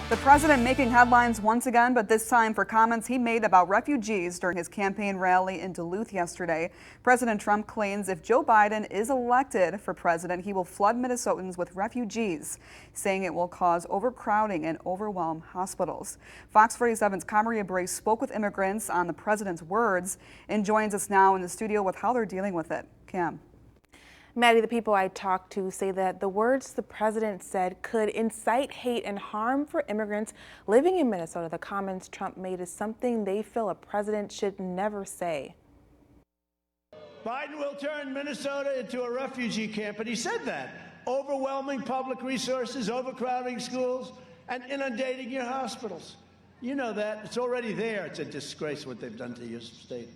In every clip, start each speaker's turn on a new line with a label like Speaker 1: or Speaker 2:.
Speaker 1: The president making headlines once again, but this time for comments he made about refugees during his campaign rally in Duluth yesterday. President Trump claims if Joe Biden is elected for president, he will flood Minnesotans with refugees, saying it will cause overcrowding and overwhelm hospitals. Fox 47's Kamaria Bray spoke with immigrants on the president's words and joins us now in the studio with how they're dealing with it. Cam.
Speaker 2: Maddie, the people I talked to say that the words the president said could incite hate and harm for immigrants living in Minnesota. The comments Trump made is something they feel a president should never say.
Speaker 3: Biden will turn Minnesota into a refugee camp, and he said that. Overwhelming public resources, overcrowding schools, and inundating your hospitals. You know that. It's already there. It's a disgrace what they've done to your state.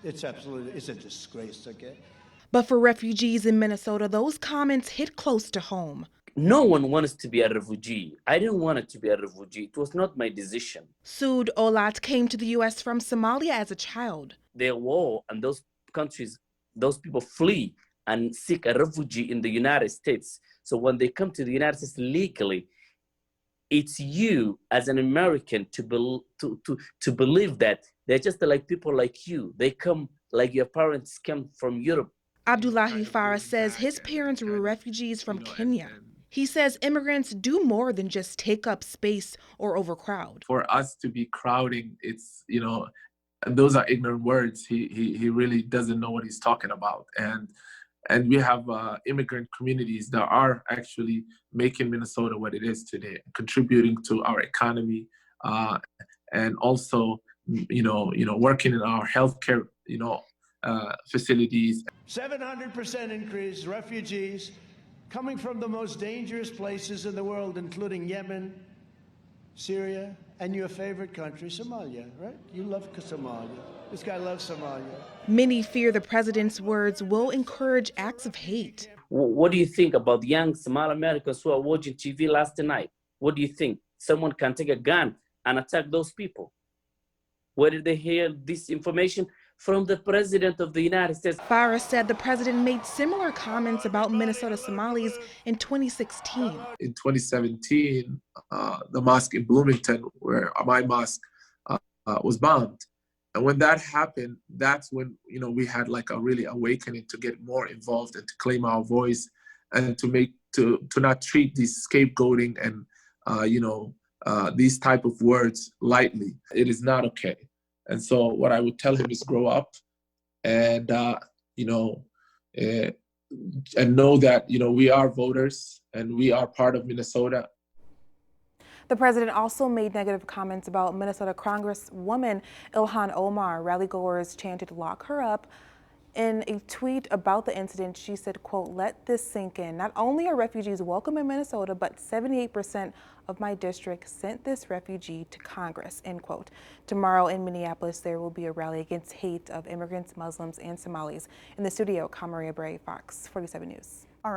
Speaker 3: It's a disgrace, okay?
Speaker 2: But for refugees in Minnesota, those comments hit close to home.
Speaker 4: No one wants to be a refugee. I didn't want it to be a refugee. It was not my decision.
Speaker 2: Sood Olat came to the U.S. from Somalia as a child.
Speaker 4: There war and those countries, those people flee and seek a refugee in the United States. So when they come to the United States legally, it's you as an American to believe that they're just like people like you. They come like your parents came from Europe.
Speaker 2: Abdullahi Farah says his parents were refugees from Kenya. He says immigrants do more than just take up space or overcrowd.
Speaker 5: For us to be crowding, it's, those are ignorant words. He really doesn't know what he's talking about. And we have immigrant communities that are actually making Minnesota what it is today, contributing to our economy, and also, working in our healthcare, facilities.
Speaker 3: 700% increase, refugees coming from the most dangerous places in the world, including Yemen, Syria, and your favorite country, Somalia, right? You love Somalia. This guy loves Somalia.
Speaker 2: Many fear the president's words will encourage acts of hate.
Speaker 4: What do you think about young Somali Americans who are watching TV last night? What do you think? Someone can take a gun and attack those people? Where did they hear this information? From the president of the United States.
Speaker 2: Farah said the president made similar comments about Minnesota Somalis in 2016.
Speaker 5: In 2017, the mosque in Bloomington, where my mosque was bombed. And when that happened, that's when, we had like a really awakening to get more involved and to claim our voice and to not treat these scapegoating and, these type of words lightly. It is not okay. And so what I would tell him is grow up and, and know that, we are voters and we are part of Minnesota.
Speaker 2: The president also made negative comments about Minnesota Congresswoman Ilhan Omar. Rallygoers chanted, "Lock her up." In a tweet about the incident, she said, quote, "Let this sink in. Not only are refugees welcome in Minnesota, but 78% of my district sent this refugee to Congress," end quote. Tomorrow in Minneapolis, there will be a rally against hate of immigrants, Muslims, and Somalis. In the studio, Kamaria Bray, Fox 47 News.